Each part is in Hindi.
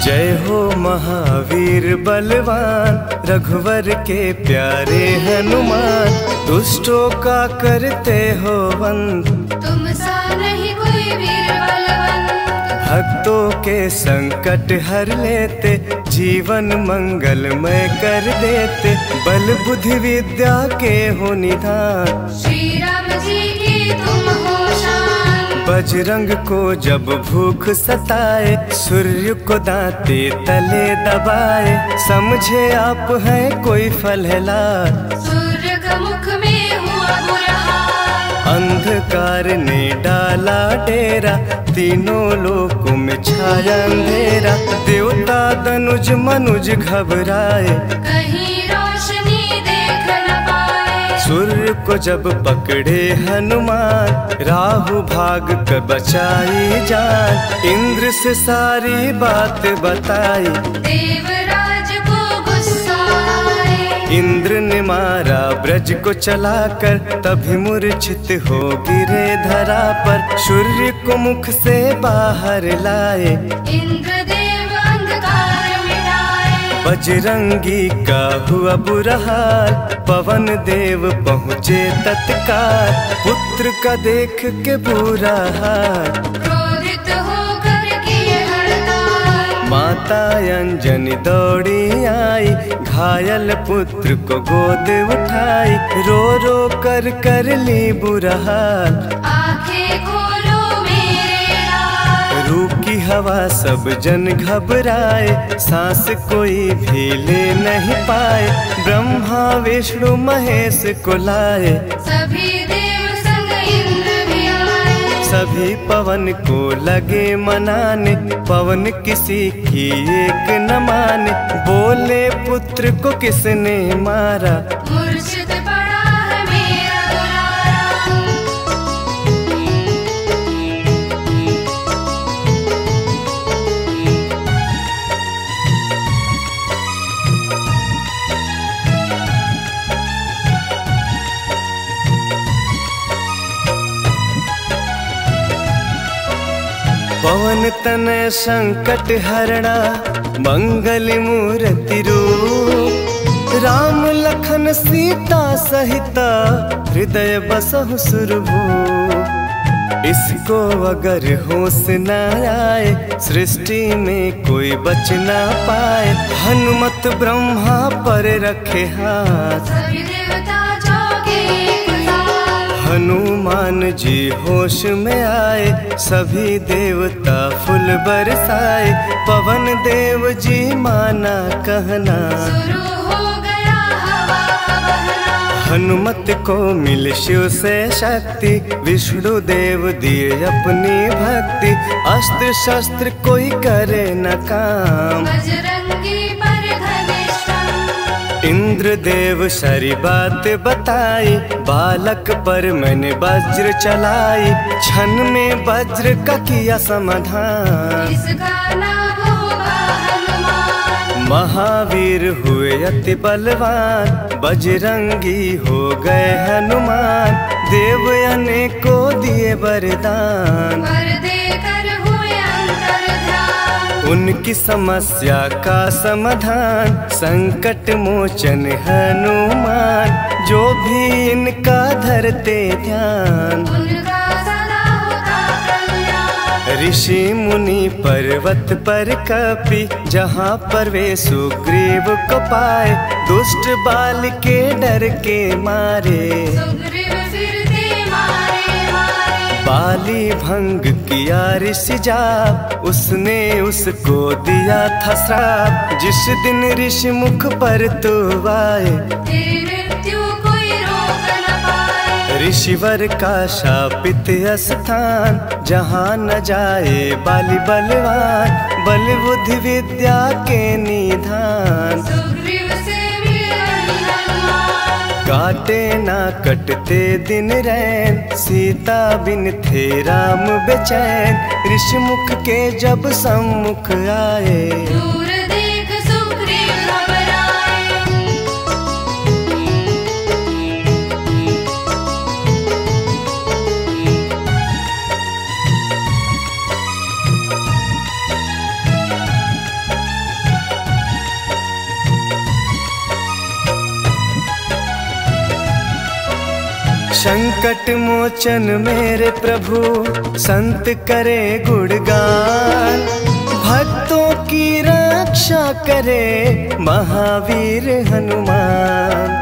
जय हो महावीर बलवान, रघुवर के प्यारे हनुमान। दुष्टों का करते हो वंद, तुम सा नहीं कोई वीर बलवंत। भक्तों के संकट हर लेते, जीवन मंगलमय कर देते। बल बुद्धि विद्या के हो निधान, श्री राम जी की तुम हो शान। बजरंग को जब भूख सताए, सूर्य को दांते तले दबाए। समझे आप हैं कोई फलहलार, सूर्य का मुख में हुआ बुरा हाल। अंधकार ने डाला डेरा, तीनों लोकों में छाया अंधेरा। देवता दनुज मनुज घबराए, कहीं रोशनी देख न पाए। सूर्य को जब पकड़े हनुमान, राहु भाग कर बचाई जान। इंद्र से सारी बात बताई, देवराज को गुस्सा आए। इंद्र ने मारा ब्रज को चलाकर, तभी मूर्छित हो गिरे धरा पर। सूर्य को मुख से बाहर लाए, इंद्रदेव अंधकार मिटाए। बजरंगी का हुआ बुरा हाल, पवन देव पहुँचे तत्काल। पुत्र का देख के बुरा हाल, क्रोधित होकर किए हड़ताल। माता अंजनी दौड़ी आई, घायल पुत्र को गोद उठाई। रो रो कर ली बुरा हाल, आंखें खोलो मेरे लाल। रूकी हवा सब जन घबराए, सांस कोई भी ले नहीं पाए। ब्रह्मा विष्णु महेश को लाए, सभी देव संग इंद्र भी आए। सभी पवन को लगे मनाने। पवन किसी की एक न माने, बोले पुत्र को किसने मारा। मूर्छित पड़ा है मेरा दुलारा। पवन तनय संकट हरणा, मंगल मूर्ति रूप। राम लखन सीता सहिता, हृदय बसहु सुरभूप। इसको अगर होश न आए, सृष्टि में कोई बच न पाए। हनुमत ब्रह्मा पर रखे हाथ, सभी देवता जागे एक साथ। हनुमान जी होश में आए, सभी देवता फूल बरसाए। पवन देव जी माना कहना, शुरू हो गया हवा का बहना। हनुमत को मिल शिव से शक्ति, विष्णु देव दिए अपनी भक्ति। अस्त्र शस्त्र कोई करे न काम, बजरंगी पर घनिष्ठ। इंद्र देव सारी बात बताई, बालक पर मैंने वज्र चलाई। क्षण में वज्र का किया समाधान, इसका नाम होगा हनुमान। महावीर हुए अति बलवान, बजरंगी हो गए हनुमान। देव अनेकों दिए वरदान, वर देकर हुए अंतर्ध्यान। उनकी समस्या का समाधान, संकट मोचन हनुमान। जो भी इनका धरते ध्यान, उनका सदा होता कल्याण। ऋषि मुनि पर्वत पर कपि, जहाँ पर वे सुग्रीव को पाए। दुष्ट बाल के डर के मारे, सुग्रीव फिरते मारे मारे। बाली भंग किया ऋषि जाप, उसने उसको दिया था श्राप। जिस दिन ऋषि मुख पर तू आए, तेरी मृत्यु कोई रोक न पाए। ऋषिवर का शापित स्थान, जहाँ न जाए बाली बलवान। बल बुद्धि विद्या के निधान, सुग्रीव से मिले हनुमान। काटे ना कटते दिन रैन, सीता बिन थे राम बेचैन। ऋषि मुख के जब सम्मुख आए, दूर देख सुग्रीव घबराए। संकट मोचन मेरे प्रभु संत करे गुणगान, भक्तों की रक्षा करे महावीर हनुमान।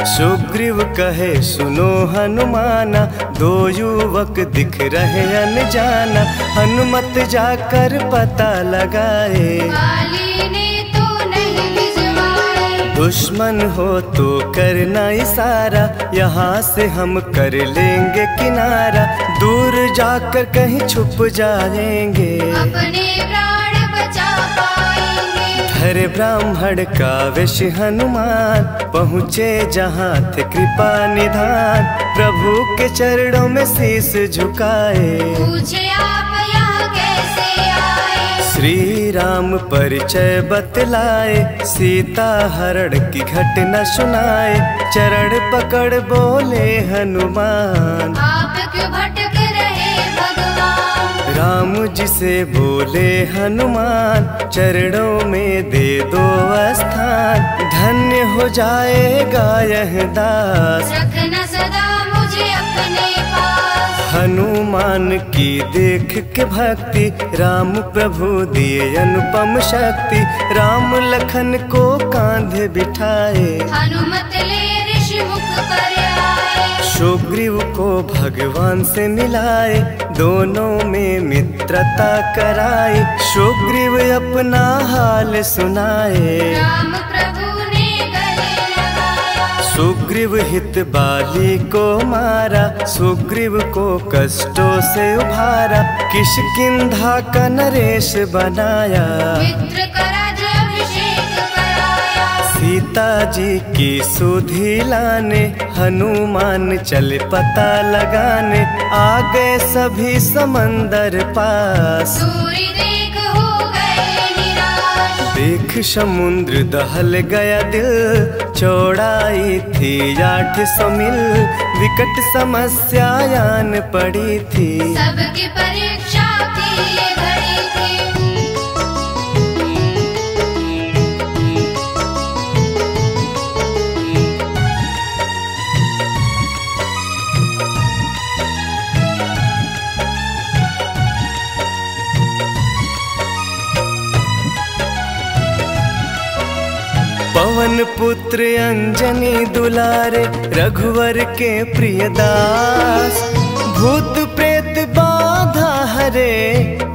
सुग्रीव कहे सुनो हनुमाना, दो युवक दिख रहे अनजाना, हनुमत जाकर पता लगाए, वाली ने तो नहीं भिजवाए। दुश्मन हो तो करना इशारा, यहाँ से हम कर लेंगे किनारा, दूर जाकर कहीं छुप जाएंगे, अपने प्राण बचा पाएंगे। हरे ब्राह्मण का वेश हनुमान, पहुँचे जहाँ थे कृपा निधान, प्रभु के चरणों में शीश झुकाए, पूछे आप यहाँ कैसे आए। श्री राम परिचय बतलाए, सीता हरण की घटना सुनाए, चरण पकड़ बोले हनुमान, आप क्यों भटक रहे भगवान। राम जी से बोले हनुमान, चरणों में दे दो स्थान, धन्य हो जाएगा यह दास, रखना सदा मुझे अपने पास। हनुमान की देख के भक्ति, राम प्रभु दिए अनुपम शक्ति, राम लखन को कांधे बिठाए, हनुमत ले ऋषि मुख पर आए। सुग्रीव को भगवान से मिलाए, दोनों में मित्रता कराई, सुग्रीव अपना हाल सुनाए, राम प्रभु ने गले लगाया। सुग्रीव हित बाली को मारा, सुग्रीव को कष्टों से उभारा, किष्किंधा का नरेश बनाया, मित्र का राज्याभिषेक कराया। सीता जी की सुधि लाने, हनुमान चले पता लगाने, आ गए सभी समंदर पास, सूरी देख हो गए निराश। देख समुद्र दहल गया दिल, चौड़ाई थी 800 मील, विकट समस्या आन पड़ी थी, सबकी परीक्षा की ये घड़ी थी। पवन पुत्र अंजनी दुलारे, रघुवर के प्रिय दास, भूत प्रेत बाधा हरे,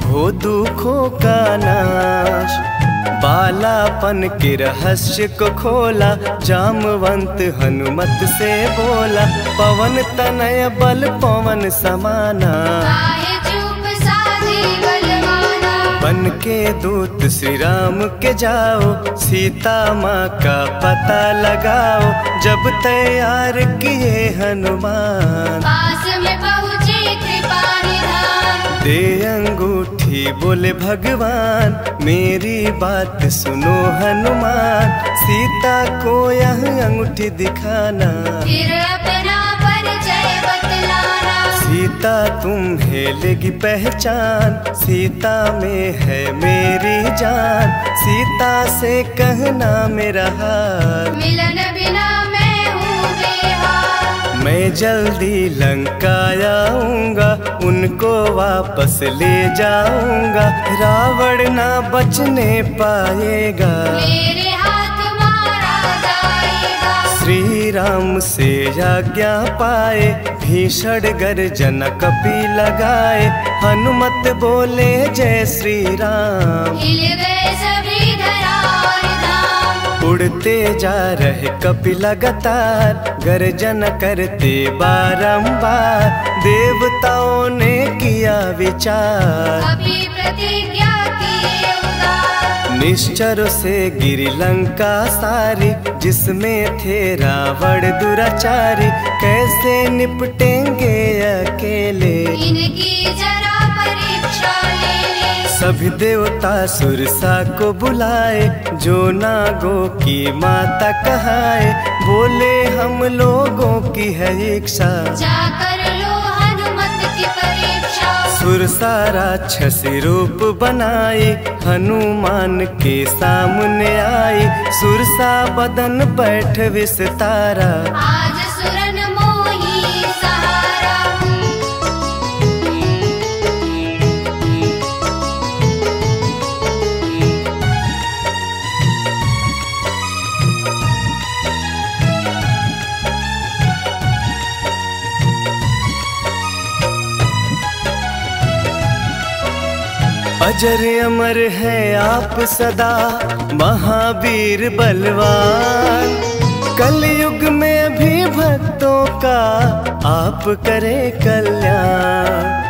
हो दुखों का नाश, बालापन के रहस्य को खोला, जामवंत हनुमत से बोला, पवन तनय बल पवन समाना, काहे चूप साधी बलवाना। बन के दूत श्री राम के जाओ, सीता माँ का पता लगाओ, जब तैयार किए हनुमान, पास में पहुँचे कृपा निधान। दे अंगूठी बोले भगवान, मेरी बात सुनो हनुमान, सीता को यह अंगूठी दिखाना, फिर अपना परिचय बतलाना। सीता तुम्हें लेगी पहचान, सीता में है मेरी जान, सीता से कहना मेरा हाल, मिलन बिना मैं हूँ बेहाल। मैं जल्दी लंका आऊंगा, उनको वापस ले जाऊंगा, रावण ना बचने पाएगा, मेरे हाथ मारा जाएगा। श्री राम से आज्ञा पाए, भीषण गर्जन कपि लगाए, हनुमत बोले जय श्री राम, हिल गए सभी धरा और धाम। उड़ते जा रहे कपि लगातार, गर्जन करते बारंबार, देवताओं ने किया विचार, कभी प्रतिज्ञा की उदार। निश्चर से गिरी लंका सारी, जिसमें थे रावण दुराचारी, कैसे निपटेंगे अकेले, इनकी जरा परीक्षा ले ले। सभी देवता सुरसा को बुलाए, जो नागों की माता कहाए, बोले हम लोगों की है इच्छा, जाकर लो हनुमत की परीक्षा। सुरसा राक्षसी रूप बनाई, हनुमान के सामने आई, सुरसा बदन बैठ विस्तारा, आज सुरन मोही सा अजर अमर है आप सदा महावीर बलवान, कलयुग में भी भक्तों का आप करे कल्याण।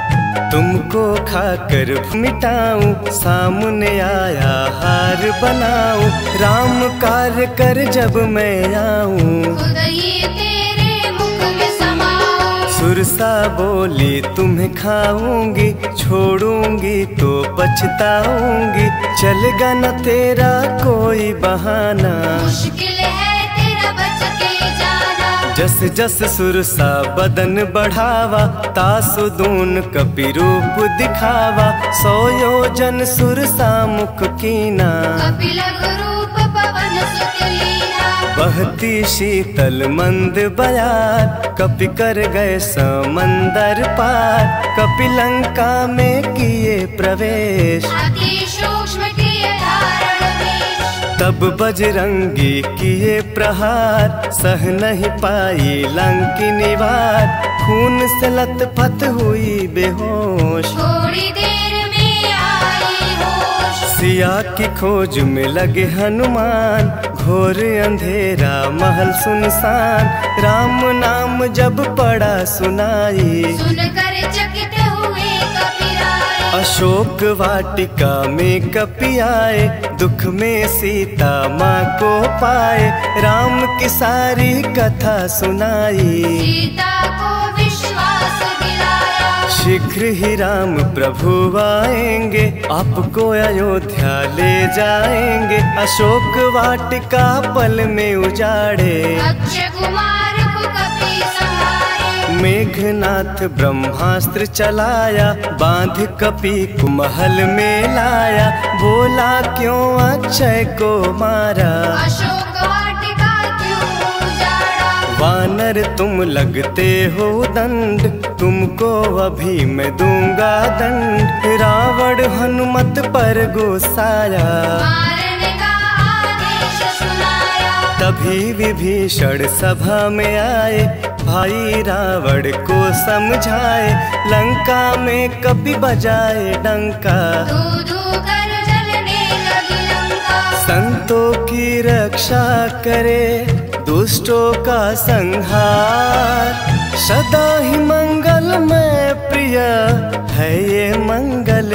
तुमको खाकर मिटाऊं, सामने आया हार बनाऊं, राम कार्य कर जब मैं आऊं। खुद ही तेरे मुख में समाऊं। सुरसा बोली तुम्हें खाऊंगी, छोड़ूंगी तो पछताऊंगी, चलेगा न तेरा कोई बहाना। मुश्किल है तेरा बच के जाना। जस जस सुरसा बदन बढ़ावा, तासुदून कपि रूप दिखावा, 100 योजन सुरसा मुख कीना। कपिल रूप पवन सुत लीना। बहती शीतल मंद बयार, कपि कर गए समंदर पार, कपि लंका में किए प्रवेश। अति सूक्ष्म किए धारण वेश। तब बजरंगी किए प्रहार, सह नहीं पाई लंकिनी वार, खून से लथपथ हुई बेहोश। थोड़ी देर में आई होश। सिया की खोज में लगे हनुमान, घोर अंधेरा महल सुनसान, राम नाम जब पड़ा सुनाई। सुनकर चकित हुए कपिराए। अशोक वाटिका में कपि आए, दुख में सीता माँ को पाए, राम की सारी कथा सुनाई। सीता को विश्वास दिलाया। शीघ्र ही राम प्रभु आएंगे, आपको अयोध्या ले जाएंगे, अशोक वाटिका पल में उजाड़े। अक्षय कुमार को कपि संहारे। मेघनाथ ब्रह्मास्त्र चलाया, बांध कपि को महल में लाया, बोला क्यों अक्षय को मारा। अशोक वाटिका क्यों उजाड़ा। वानर तुम लगते हो दंड, तुमको अभी मैं दूंगा दंड, रावण हनुमत पर गुस्साया। मारने का आदेश सुनाया। तभी विभीषण सभा में आए, भाई रावण को समझाए, लंका में कपि बजाए डंका। धू धू कर जलने लगी लंका। संतों की रक्षा करे, दुष्टों का संहार, सदा ही मंगल में प्रिय है ये मंगल